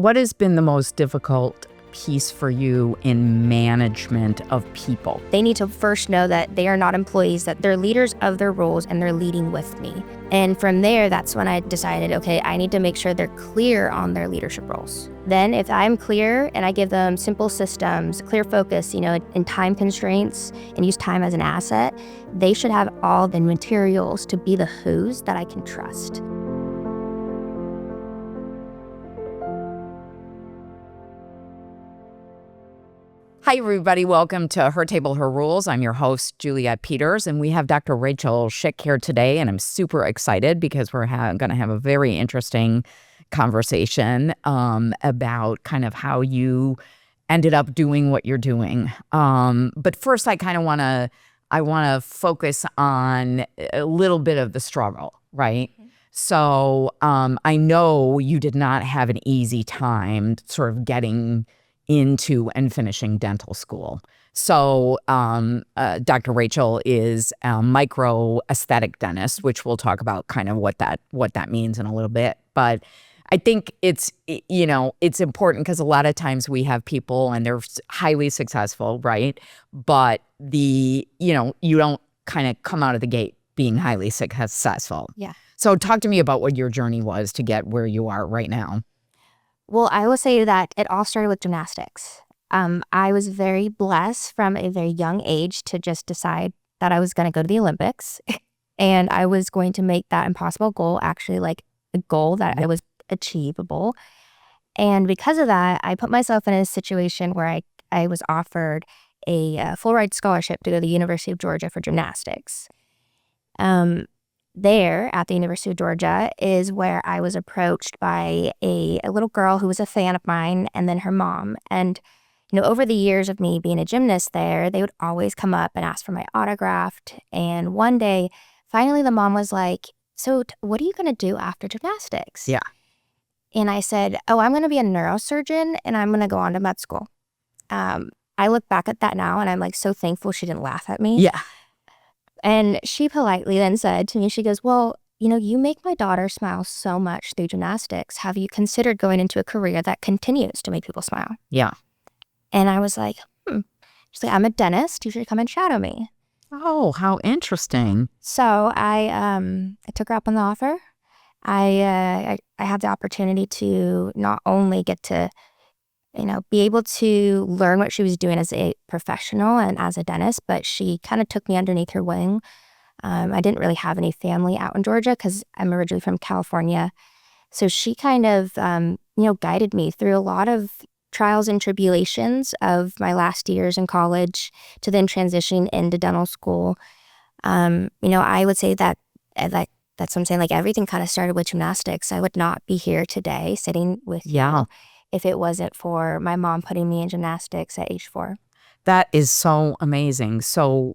what has been the most difficult piece for you in management of people? They need to first know that they are not employees, that they're leaders of their roles and they're leading with me. And from there, that's when I decided, okay, I need to make sure they're clear on their leadership roles. Then if I'm clear and I give them simple systems, clear focus, and time constraints and use time as an asset, they should have all the materials to be the who's that I can trust. Hi, everybody. Welcome to Her Table, Her Rules. I'm your host, Juliet Peters, and we have Dr. Rachel Schick here today, and I'm super excited because we're going to have a very interesting conversation about kind of how you ended up doing what you're doing. But first, I want to focus on a little bit of the struggle, right? Mm-hmm. So I know you did not have an easy time sort of getting into and finishing dental school. So Dr. Rachel is a micro aesthetic dentist, which we'll talk about kind of what that means in a little bit. But I think it's important because a lot of times we have people and they're highly successful, right? But you don't kind of come out of the gate being highly successful. Yeah. So talk to me about what your journey was to get where you are right now. Well, I will say that it all started with gymnastics. I was very blessed from a very young age to just decide that I was going to go to the Olympics and I was going to make that impossible goal actually like a goal that I was achievable. And because of that, I put myself in a situation where I was offered a full ride scholarship to go to the University of Georgia for gymnastics. There at the University of Georgia is where I was approached by a little girl who was a fan of mine and then her mom. And, over the years of me being a gymnast there, they would always come up and ask for my autograph. And one day, finally, the mom was like, so what are you going to do after gymnastics? Yeah. And I said, I'm going to be a neurosurgeon and I'm going to go on to med school. I look back at that now and I'm like so thankful she didn't laugh at me. Yeah. And she politely then said to me, she goes, well, you make my daughter smile so much through gymnastics. Have you considered going into a career that continues to make people smile? Yeah. And I was like, She's like, I'm a dentist. You should come and shadow me. Oh, how interesting. So I took her up on the offer. I had the opportunity to not only get to be able to learn what she was doing as a professional and as a dentist, but she kind of took me underneath her wing. I didn't really have any family out in Georgia because I'm originally from California. So she kind of, guided me through a lot of trials and tribulations of my last years in college to then transitioning into dental school. I would say that that's what I'm saying. Like everything kind of started with gymnastics. I would not be here today sitting with you if it wasn't for my mom putting me in gymnastics at age 4. That is so amazing. So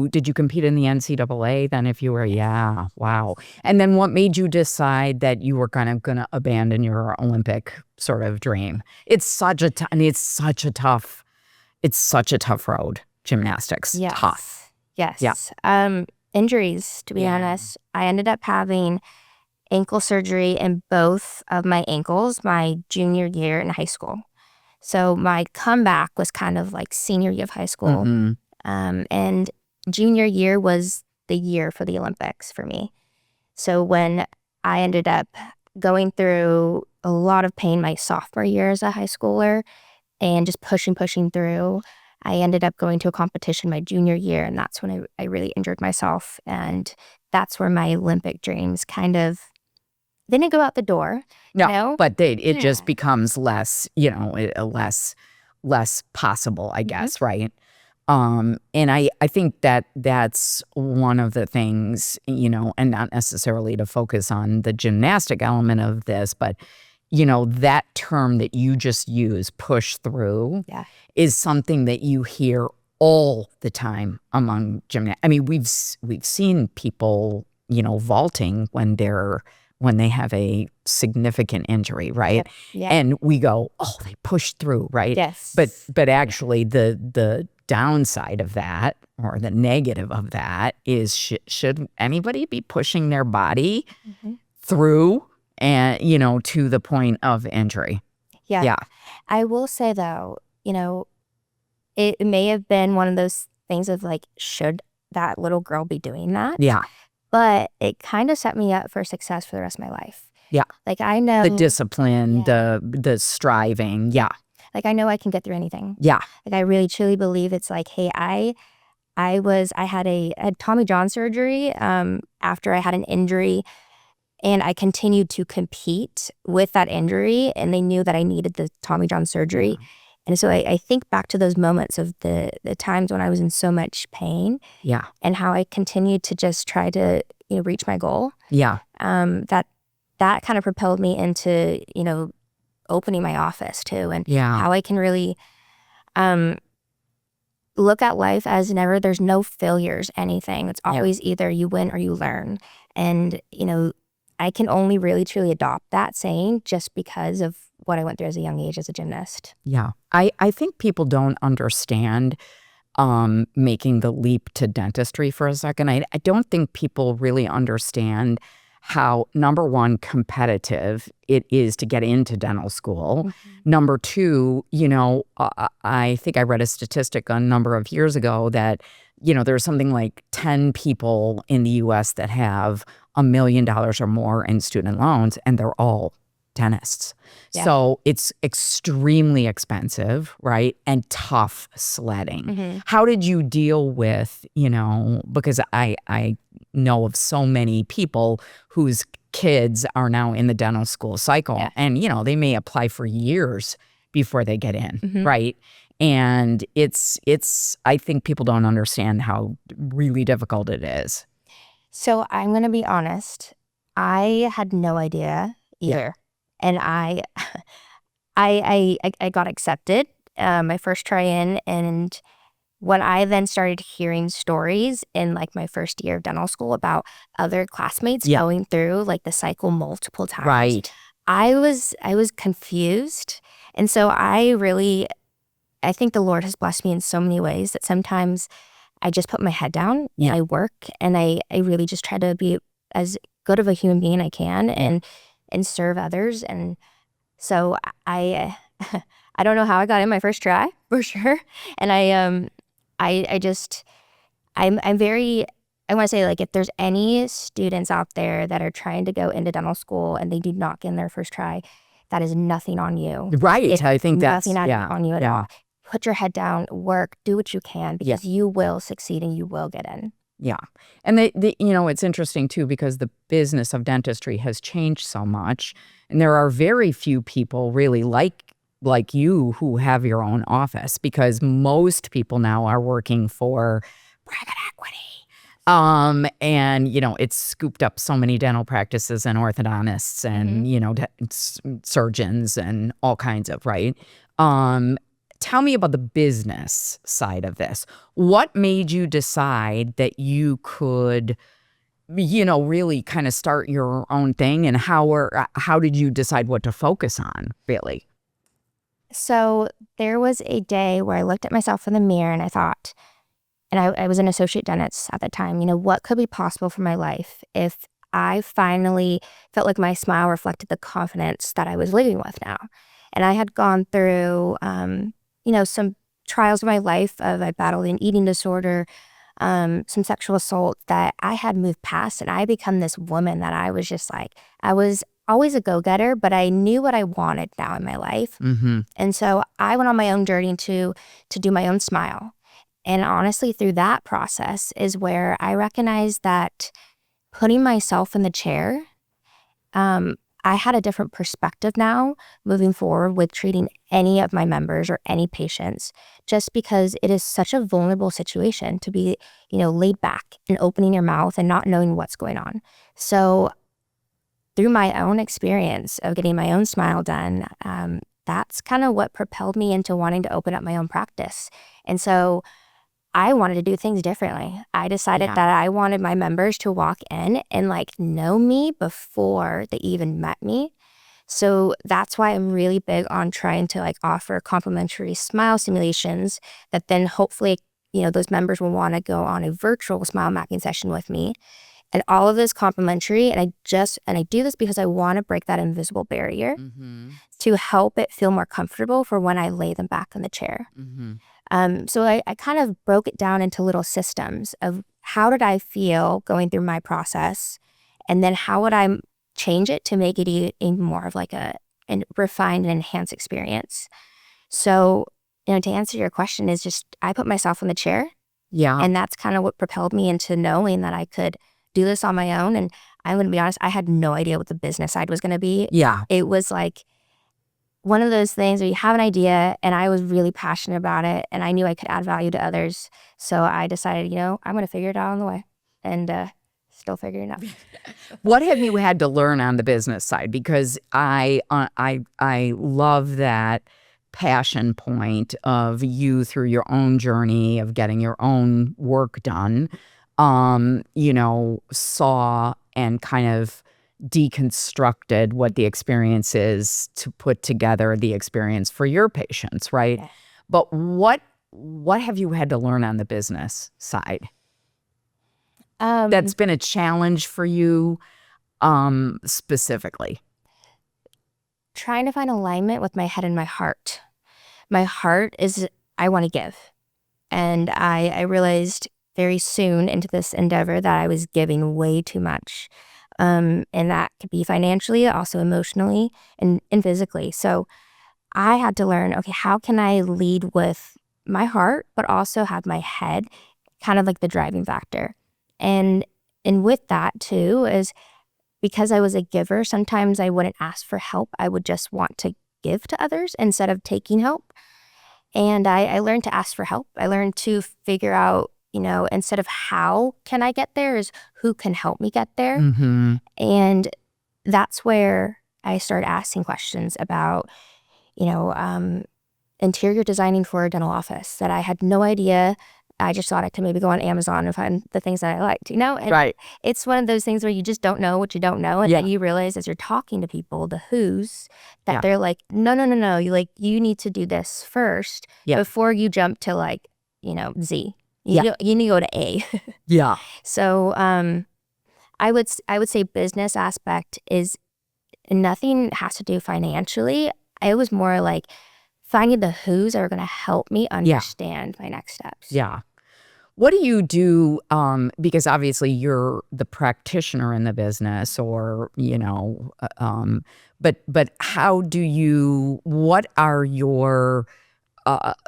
did you compete in the NCAA then if you were? Yeah. Wow. And then what made you decide that you were kind of going to abandon your Olympic sort of dream? It's such a tough road, gymnastics. Yes. Tough. Yes. Yeah. Injuries, to be honest. I ended up having ankle surgery in both of my ankles my junior year in high school. So my comeback was kind of like senior year of high school. Mm-hmm. And junior year was the year for the Olympics for me. So when I ended up going through a lot of pain my sophomore year as a high schooler and just pushing through, I ended up going to a competition my junior year, and that's when I really injured myself. And that's where my Olympic dreams kind of didn't go out the door. No, but it just becomes less, less possible, I guess, right? And I think that's one of the things, and not necessarily to focus on the gymnastic element of this, but that term that you just use, push through, is something that you hear all the time among gymnasts. I mean, we've seen people, vaulting when they have a significant injury, right? Yep. Yeah. And we go, oh, they pushed through, right? Yes. But actually the downside of that, or the negative of that, is should anybody be pushing their body through and to the point of injury? Yeah. Yeah. I will say though, it may have been one of those things of like, should that little girl be doing that? Yeah. But it kind of set me up for success for the rest of my life. Yeah. Like I know The discipline, Yeah. the striving. Yeah. Like I know I can get through anything. Yeah. Like I really truly believe it's like, hey, I had Tommy John surgery after I had an injury, and I continued to compete with that injury, and they knew that I needed the Tommy John surgery. Yeah. And so I think back to those moments of the times when I was in so much pain Yeah. and how I continued to just try to, reach my goal. Yeah. That kind of propelled me into, opening my office too, and Yeah. how I can really look at life as never, there's no failures, anything. It's always either you win or you learn. And, I can only really truly adopt that saying just because of what I went through as a young age as a gymnast. Yeah. I think people don't understand making the leap to dentistry for a second. I don't think people really understand how, number one, competitive it is to get into dental school. Number two, I think I read a statistic a number of years ago that, there's something like 10 people in the U.S. that have $1 million or more in student loans, and they're all dentists. Yeah. So it's extremely expensive, right? And tough sledding. How did you deal with, because I know of so many people whose kids are now in the dental school cycle, and, they may apply for years before they get in, right? And it's I think people don't understand how really difficult it is. So I'm going to be honest. I had no idea either. And I got accepted my first try-in, and when I then started hearing stories in like my first year of dental school about other classmates going through like the cycle multiple times, Right. I was confused. And so I think the Lord has blessed me in so many ways that sometimes I just put my head down and I work, and I really just try to be as good of a human being I can and serve others. And so I don't know how I got in my first try for sure. And I'm very, I want to say, like, if there's any students out there that are trying to go into dental school and they do not get in their first try, that is nothing on you. Right. I think that's nothing on you at all. Put your head down, work, do what you can, because you will succeed and you will get in. Yeah. And it's interesting too, because the business of dentistry has changed so much, and there are very few people really like you who have your own office, because most people now are working for private equity. And it's scooped up so many dental practices and orthodontists and surgeons and all kinds of, right? Tell me about the business side of this. What made you decide that you could, really kind of start your own thing, and how did you decide what to focus on, really? So there was a day where I looked at myself in the mirror and I thought, and I was an associate dentist at the time, what could be possible for my life if I finally felt like my smile reflected the confidence that I was living with now. And I had gone through, some trials of my life. I battled an eating disorder, some sexual assault that I had moved past, and I become this woman that I was just like, I was always a go-getter, but I knew what I wanted now in my life. And so I went on my own journey to do my own smile. And honestly, through that process is where I recognized that putting myself in the chair, I had a different perspective now moving forward with treating any of my members or any patients, just because it is such a vulnerable situation to be, laid back and opening your mouth and not knowing what's going on. So through my own experience of getting my own smile done, that's kind of what propelled me into wanting to open up my own practice. And so I wanted to do things differently. I decided that I wanted my members to walk in and know me before they even met me. So that's why I'm really big on trying to offer complimentary smile simulations that then hopefully, those members will want to go on a virtual smile mapping session with me. And all of this complimentary, and I do this because I want to break that invisible barrier to help it feel more comfortable for when I lay them back in the chair. So I kind of broke it down into little systems of how did I feel going through my process, and then how would I change it to make it even more of like a refined and enhanced experience. So, to answer your question is just, I put myself in the chair. Yeah. And that's kind of what propelled me into knowing that I could do this on my own. And I'm going to be honest, I had no idea what the business side was going to be. Yeah. It was like one of those things where you have an idea, and I was really passionate about it, and I knew I could add value to others. So I decided, I'm going to figure it out on the way, and still figuring it out. What have you had to learn on the business side? Because I love that passion point of you through your own journey of getting your own work done, saw and kind of deconstructed what the experience is to put together the experience for your patients, right? Yeah. But what have you had to learn on the business side that's been a challenge for you specifically? Trying to find alignment with my head and my heart. My heart is, I want to give. And I realized very soon into this endeavor that I was giving way too much. And that could be financially, also emotionally, and physically. So I had to learn, okay, how can I lead with my heart, but also have my head kind of like the driving factor? And with that too is, because I was a giver, sometimes I wouldn't ask for help. I would just want to give to others instead of taking help. And I learned to ask for help. I learned to figure out, instead of how can I get there, is who can help me get there. And that's where I started asking questions about, interior designing for a dental office that I had no idea. I just thought I could maybe go on Amazon and find the things that I liked, And Right. It's one of those things where you just don't know what you don't know. And then you realize as you're talking to people, the who's, that they're like, no. You need to do this first before you jump to Z. You need to go to A. Yeah. So I would say business aspect is nothing has to do financially. It was more like finding the who's that are going to help me understand my next steps. Yeah. What do you do? Because obviously you're the practitioner in the business, or but how do you? What are your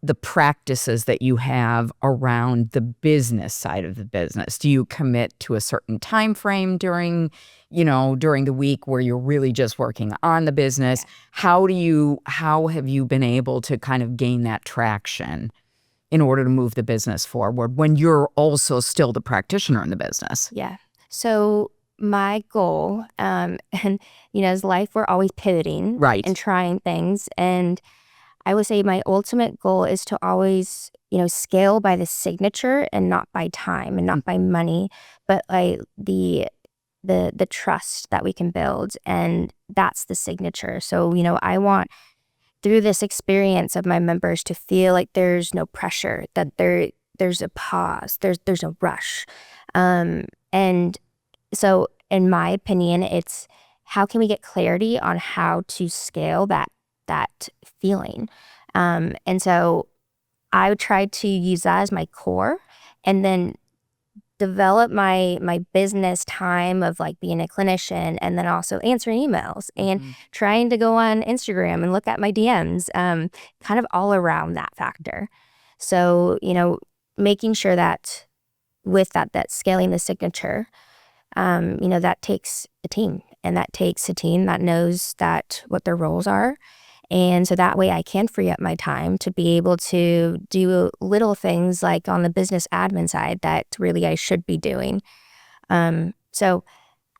the practices that you have around the business side of the business? Do you commit to a certain time frame during the week where you're really just working on the business? How have you been able to kind of gain that traction in order to move the business forward when you're also still the practitioner in the business? Yeah. So my goal, and as life, we're always pivoting, Right, and trying things. And I would say my ultimate goal is to always, scale by the signature and not by time and not by money, but like the trust that we can build. And that's the signature. So, I want through this experience of my members to feel like there's no pressure, that there's a pause, there's a rush. And so in my opinion, it's how can we get clarity on how to scale that feeling. And so I would try to use that as my core, and then develop my business time of like being a clinician, and then also answering emails and trying to go on Instagram and look at my DMs, kind of all around that factor. So, making sure that with that scaling the signature, that takes a team, and that takes a team that knows that what their roles are. And so that way I can free up my time to be able to do little things like on the business admin side that really I should be doing. So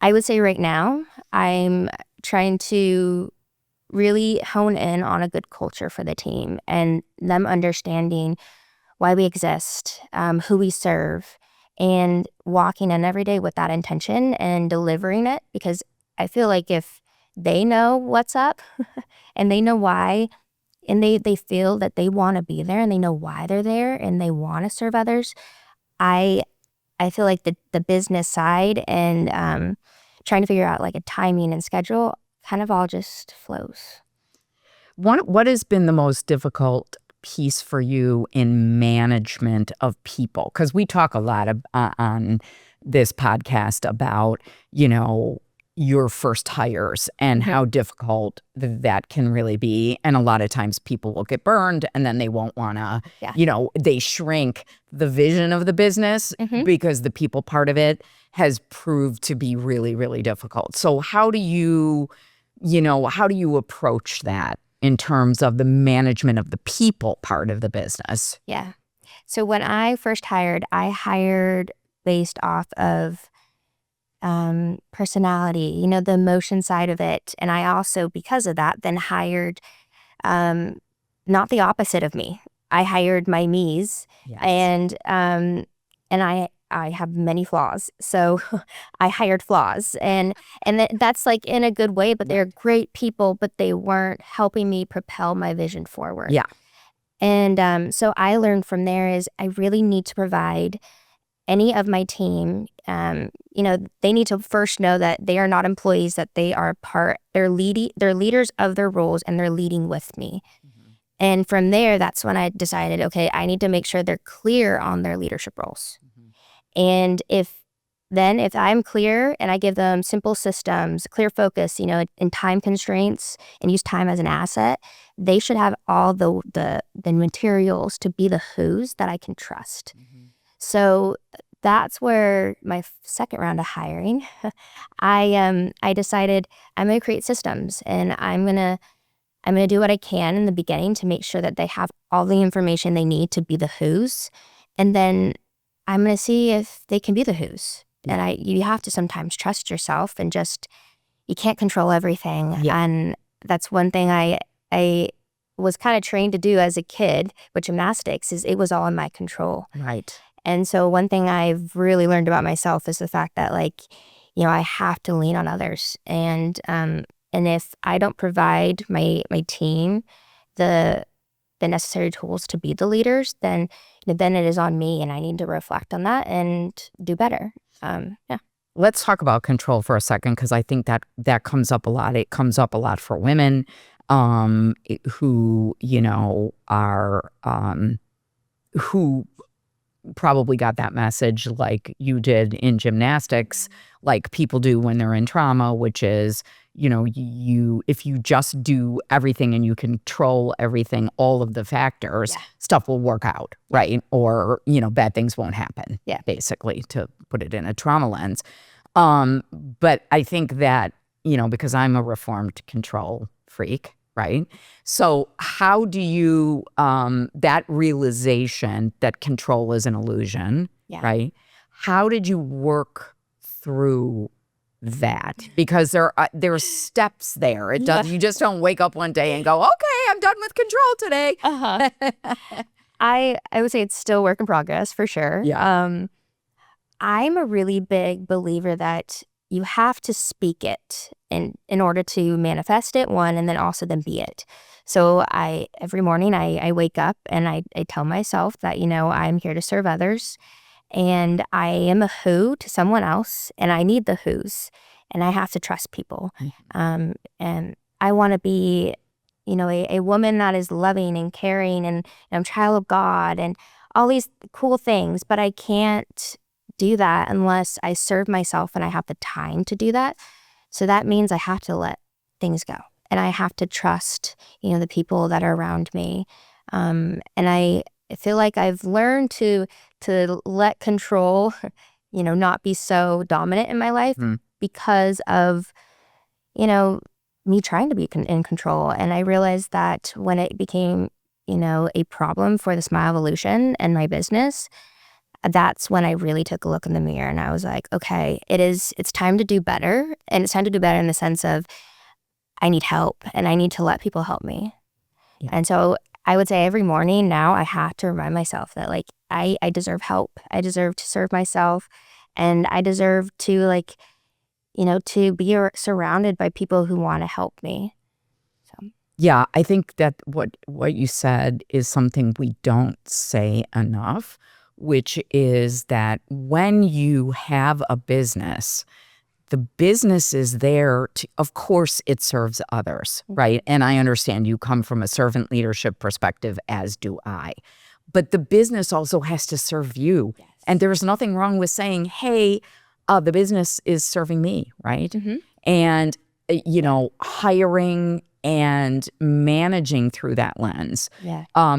I would say right now I'm trying to really hone in on a good culture for the team and them understanding why we exist, who we serve, and walking in every day with that intention and delivering it. Because I feel like if they know what's up and they know why, and they feel that they want to be there and they know why they're there and they want to serve others, I I feel like the business side and trying to figure out like a timing and schedule kind of all just flows. What has been the most difficult piece for you in management of people? Because we talk a lot on this podcast about, your first hires and how difficult that can really be. And a lot of times people will get burned and then they won't want to, they shrink the vision of the business because the people part of it has proved to be really, really difficult. So how do you approach that in terms of the management of the people part of the business? Yeah. So when I first hired, I hired based off of personality, the emotion side of it. And I also, because of that, then hired not the opposite of me. I hired my me's. Yes. And I have many flaws. So I hired flaws. And that's like in a good way, but they're great people, but they weren't helping me propel my vision forward. Yeah. And so I learned from there is I really need to provide any of my team, they need to first know that they are not employees, that they are they're leaders of their roles and they're leading with me. And from there, that's when I decided, okay, I need to make sure they're clear on their leadership roles. And if I'm clear and I give them simple systems, clear focus, and time constraints and use time as an asset, they should have all the materials to be the who's that I can trust. So that's where my second round of hiring, I decided I'm going to create systems and I'm going to do what I can in the beginning to make sure that they have all the information they need to be the who's. And then I'm going to see if they can be the who's. And you have to sometimes trust yourself and you can't control everything. Yeah. And that's one thing I was kind of trained to do as a kid with gymnastics is it was all in my control. Right. And so one thing I've really learned about myself is the fact that I have to lean on others. And if I don't provide my team the necessary tools to be the leaders, then it is on me and I need to reflect on that and do better. Yeah. Let's talk about control for a second, because I think that comes up a lot. It comes up a lot for women who, are who probably got that message like you did in gymnastics, like people do when they're in trauma, which is, if you just do everything and you control everything, all of the factors, stuff will work out, right? Or, bad things won't happen, basically, to put it in a trauma lens. But I think that, because I'm a reformed control freak, right? So how do you, that realization that control is an illusion, right? How did you work through that? Because there are steps there. It does. You just don't wake up one day and go, okay, I'm done with control today. I would say it's still work in progress for sure. Yeah. I'm a really big believer that you have to speak it in order to manifest it, one, and then also then be it. So every morning I wake up and I tell myself that, I'm here to serve others and I am a who to someone else and I need the who's and I have to trust people. And I want to be, a woman that is loving and caring and I'm a child of God and all these cool things, but I can't do that unless I serve myself and I have the time to do that. So that means I have to let things go and I have to trust, the people that are around me. And I feel like I've learned to let control, not be so dominant in my life because of, me trying to be in control. And I realized that when it became, a problem for the Smile Evolution and my business, that's when I really took a look in the mirror and I was like, okay, it's time to do better. And it's time to do better in the sense of I need help and I need to let people help me. Yeah. And so I would say every morning now I have to remind myself that I deserve help. I deserve to serve myself and I deserve to to be surrounded by people who want to help me. So. Yeah, I think that what you said is something we don't say enough, which is that when you have a business, the business is there to, of course, it serves others, right? And I understand you come from a servant leadership perspective, as do I. But the business also has to serve you. Yes. And there's nothing wrong with saying, hey, the business is serving me, right? And, hiring and managing through that lens,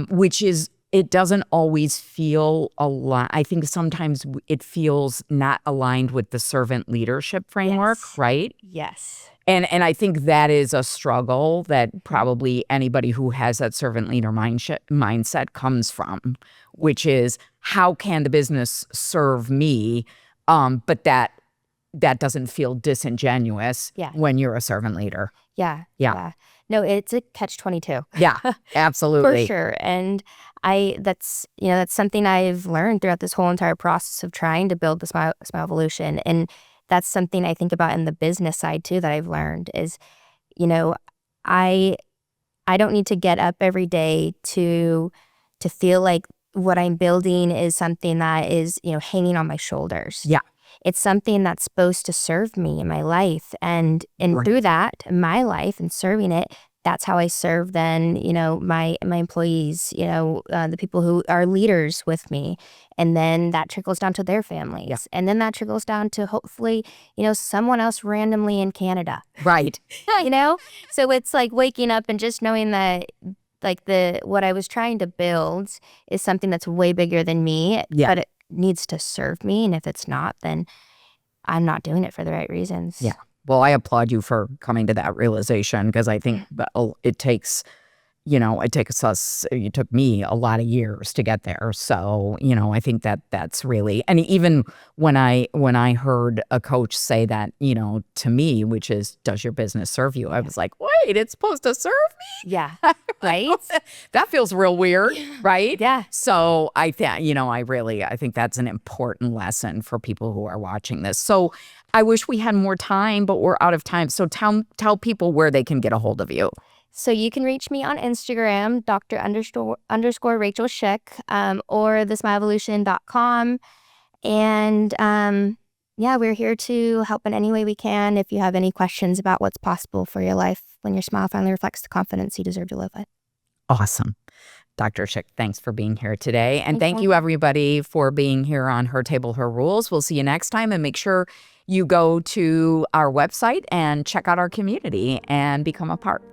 which is, it doesn't always feel aligned. I think sometimes it feels not aligned with the servant leadership framework, right? Yes. And I think that is a struggle that probably anybody who has that servant leader mindset comes from, which is, how can the business serve me? But that doesn't feel disingenuous when you're a servant leader. Yeah. Yeah. No, it's a catch-22. Yeah, absolutely. For sure. And that's something I've learned throughout this whole entire process of trying to build the Smile Evolution. And that's something I think about in the business side too, that I've learned is, I don't need to get up every day to feel like what I'm building is something that is, hanging on my shoulders. Yeah. It's something that's supposed to serve me in my life. And through that, my life and serving it, that's how I serve then, my employees, the people who are leaders with me. And then that trickles down to their families. Yeah. And then that trickles down to hopefully, someone else randomly in Canada. Right. So it's like waking up and just knowing that like what I was trying to build is something that's way bigger than me, but it needs to serve me. And if it's not, then I'm not doing it for the right reasons. Yeah. Well, I applaud you for coming to that realization, because I think it takes, it took me a lot of years to get there. So, I think that's really, and even when I heard a coach say that, to me, which is, does your business serve you? I was like, wait, it's supposed to serve me? Yeah. Right? That feels real weird, right? Yeah. So I think that's an important lesson for people who are watching this. So I wish we had more time, but we're out of time. So tell people where they can get a hold of you. So you can reach me on Instagram, Dr._Rachel Schick, or thesmileevolution.com. And we're here to help in any way we can. If you have any questions about what's possible for your life when your smile finally reflects the confidence you deserve to live with. Awesome. Dr. Schick, thanks for being here today. And thank you, everybody, for being here on Her Table, Her Rules. We'll see you next time. And make sure you go to our website and check out our community and become a part.